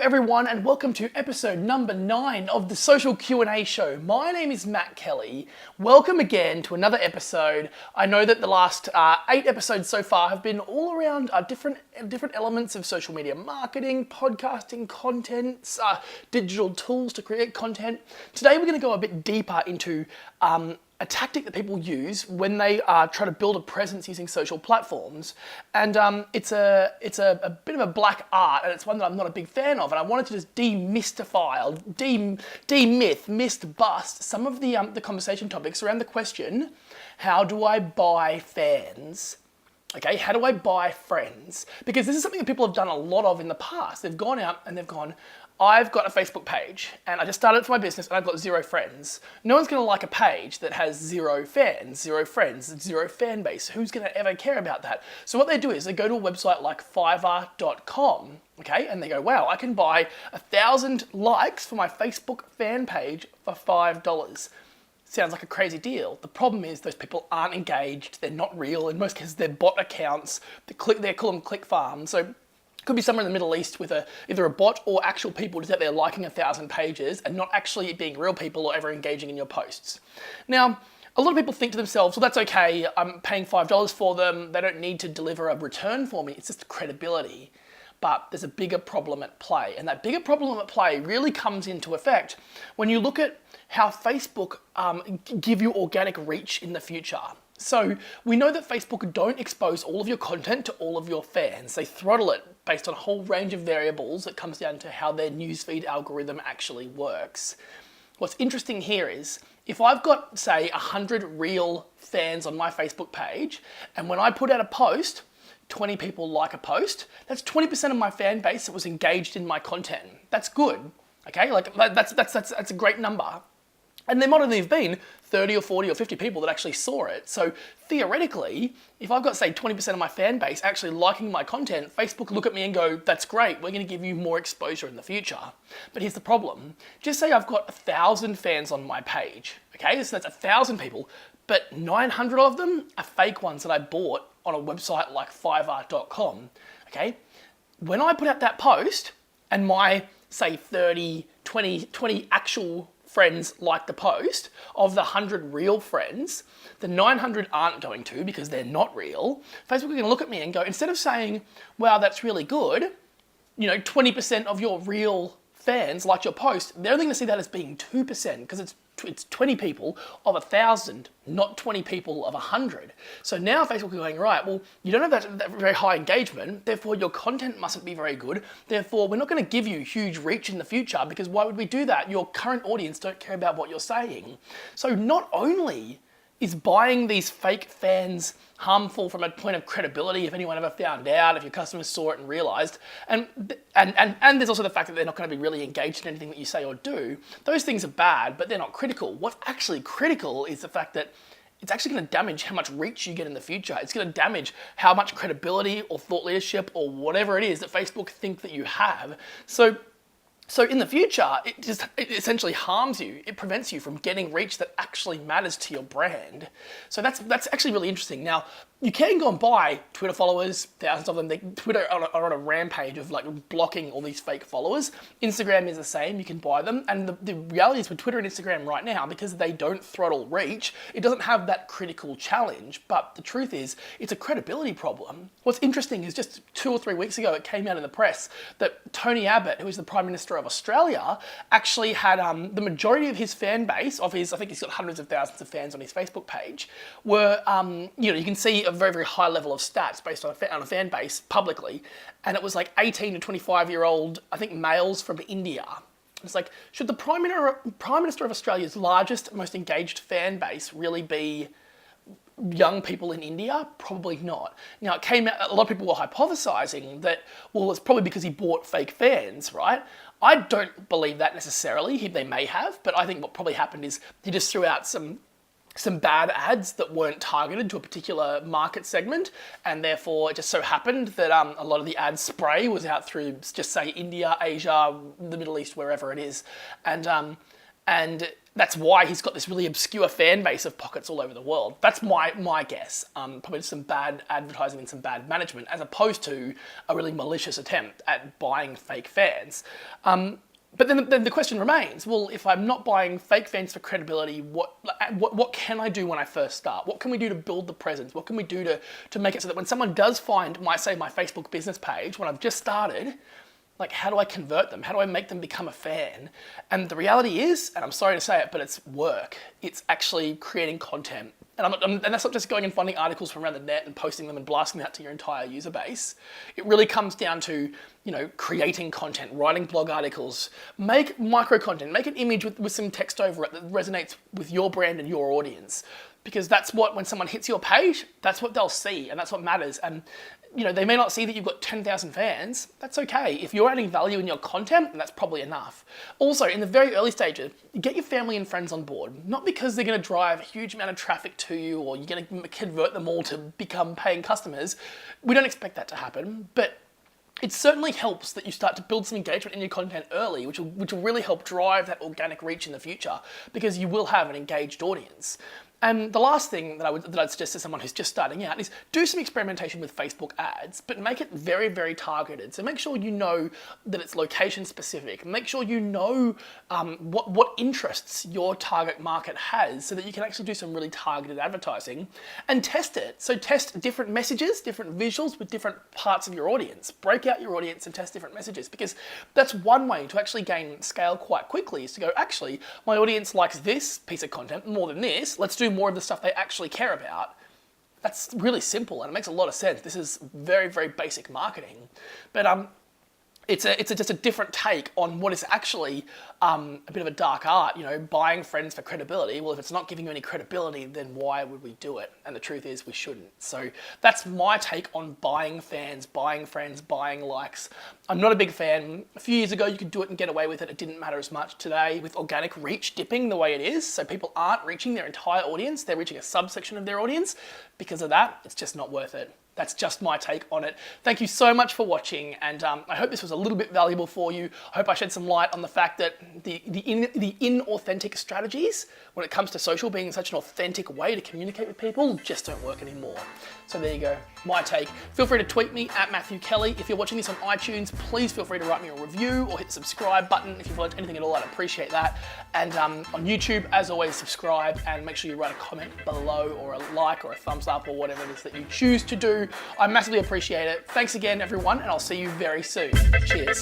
everyone, and welcome to episode number 9 of the Social Q+A Show. My name is Matt Kelly. Welcome again to another episode. I know that the last 8 episodes so far have been all around different elements of social media marketing, podcasting, contents, digital tools to create content. Today we're going to go a bit deeper into a tactic that people use when they try to build a presence using social platforms, and it's a bit of a black art, and it's one that I'm not a big fan of. And I wanted to just demystify, bust some of the conversation topics around the question: how do I buy fans? Okay, how do I buy friends? Because this is something that people have done a lot of in the past. They've gone out and they've gone, I've got a Facebook page and I just started it for my business and I've got 0 friends. No one's gonna like a page that has 0 fans, 0 friends, 0 fan base. Who's gonna ever care about that? So what they do is they go to a website like Fiverr.com, okay, and they go, wow, I can buy 1,000 likes for my Facebook fan page for $5. Sounds like a crazy deal. The problem is those people aren't engaged, they're not real, in most cases they're bot accounts, they call them click farms. So it could be somewhere in the Middle East with either a bot or actual people just out there liking 1,000 pages and not actually being real people or ever engaging in your posts. Now, a lot of people think to themselves, well, that's okay, I'm paying $5 for them, they don't need to deliver a return for me, it's just credibility. But there's a bigger problem at play, and that bigger problem at play really comes into effect when you look at how Facebook give you organic reach in the future. So we know that Facebook don't expose all of your content to all of your fans. They throttle it based on a whole range of variables that comes down to how their newsfeed algorithm actually works. What's interesting here is, if I've got, say, 100 real fans on my Facebook page, and when I put out a post, 20 people like a post, that's 20% of my fan base that was engaged in my content. That's good, okay? Like that's a great number. And there might only have been 30 or 40 or 50 people that actually saw it. So theoretically, if I've got, say, 20% of my fan base actually liking my content, Facebook look at me and go, that's great, we're gonna give you more exposure in the future. But here's the problem. Just say I've got 1,000 fans on my page, okay? So that's 1,000 people, but 900 of them are fake ones that I bought on a website like Fiverr.com, okay? When I put out that post and my, say, 20 actual friends like the post, of the 100 real friends, the 900 aren't going to because they're not real. Facebook are gonna look at me and go, instead of saying, wow, that's really good, 20% of your real fans liked your post, they're only gonna see that as being 2% because it's 20 people of 1,000, not 20 people of 100. So now Facebook is going, right, well, you don't have that very high engagement, therefore your content mustn't be very good, therefore we're not going to give you huge reach in the future, because why would we do that? Your current audience don't care about what you're saying. So not only is buying these fake fans harmful from a point of credibility, if anyone ever found out, if your customers saw it and realized, and there's also the fact that they're not going to be really engaged in anything that you say or do. Those things are bad, but they're not critical. What's actually critical is the fact that it's actually going to damage how much reach you get in the future. It's going to damage how much credibility or thought leadership or whatever it is that Facebook think that you have. So in the future, it essentially harms you. It prevents you from getting reach that actually matters to your brand. So that's actually really interesting. Now, you can go and buy Twitter followers, thousands of them. Twitter are on a rampage of like blocking all these fake followers. Instagram is the same, you can buy them. And the reality is with Twitter and Instagram right now, because they don't throttle reach, it doesn't have that critical challenge. But the truth is, it's a credibility problem. What's interesting is just 2 or 3 weeks ago, it came out in the press that Tony Abbott, who is the Prime Minister of Australia, actually had the majority of his fan base, I think he's got hundreds of thousands of fans on his Facebook page, were, you can see a very, very high level of stats based on a fan base publicly, and it was like 18 to 25-year-old, I think, males from India. It's like, should the Prime Minister of Australia's largest, most engaged fan base really be young people in India? Probably not. Now, it came out, a lot of people were hypothesizing that, well, it's probably because he bought fake fans, right? I don't believe that necessarily. They may have, but I think what probably happened is he just threw out some bad ads that weren't targeted to a particular market segment, and therefore it just so happened that a lot of the ad spray was out through, just say, India, Asia, the Middle East, wherever it is. And And that's why he's got this really obscure fan base of pockets all over the world. That's my guess. Probably just some bad advertising and some bad management, as opposed to a really malicious attempt at buying fake fans. But then the question remains, well, if I'm not buying fake fans for credibility, what can I do when I first start? What can we do to build the presence? What can we do to make it so that when someone does find my Facebook business page, when I've just started, like, how do I convert them? How do I make them become a fan? And the reality is, and I'm sorry to say it, but it's work. It's actually creating content. And that's not just going and finding articles from around the net and posting them and blasting that to your entire user base. It really comes down to, creating content, writing blog articles, make micro content, make an image with some text over it that resonates with your brand and your audience. Because that's what, when someone hits your page, that's what they'll see, and that's what matters. And they may not see that you've got 10,000 fans. That's okay. If you're adding value in your content, then that's probably enough. Also, in the very early stages, get your family and friends on board. Not because they're going to drive a huge amount of traffic to you, or you're going to convert them all to become paying customers. We don't expect that to happen, but it certainly helps that you start to build some engagement in your content early, which will really help drive that organic reach in the future, because you will have an engaged audience. And the last thing that I'd suggest to someone who's just starting out is do some experimentation with Facebook ads, but make it very, very targeted. So make sure you know that it's location specific. Make sure you know what interests your target market has, so that you can actually do some really targeted advertising and test it. So test different messages, different visuals with different parts of your audience. Break out your audience and test different messages, because that's one way to actually gain scale quite quickly, is to go, actually, my audience likes this piece of content more than this. Let's do more of the stuff they actually care about. That's really simple, and it makes a lot of sense. This is very, very basic marketing, but it's just a different take on what is actually a bit of a dark art, buying friends for credibility. Well, if it's not giving you any credibility, then why would we do it? And the truth is, we shouldn't. So that's my take on buying fans, buying friends, buying likes. I'm not a big fan. A few years ago, you could do it and get away with it. It didn't matter as much. Today, with organic reach dipping the way it is, so people aren't reaching their entire audience, they're reaching a subsection of their audience. Because of that, it's just not worth it. That's just my take on it. Thank you so much for watching, and I hope this was a little bit valuable for you. I hope I shed some light on the fact that the inauthentic strategies when it comes to social, being such an authentic way to communicate with people, just don't work anymore. So there you go, my take. Feel free to tweet me at Matthew Kelly. If you're watching this on iTunes, please feel free to write me a review or hit the subscribe button. If you've learned anything at all, I'd appreciate that. And on YouTube, as always, subscribe and make sure you write a comment below, or a like, or a thumbs up, or whatever it is that you choose to do. I massively appreciate it. Thanks again, everyone, and I'll see you very soon. Cheers.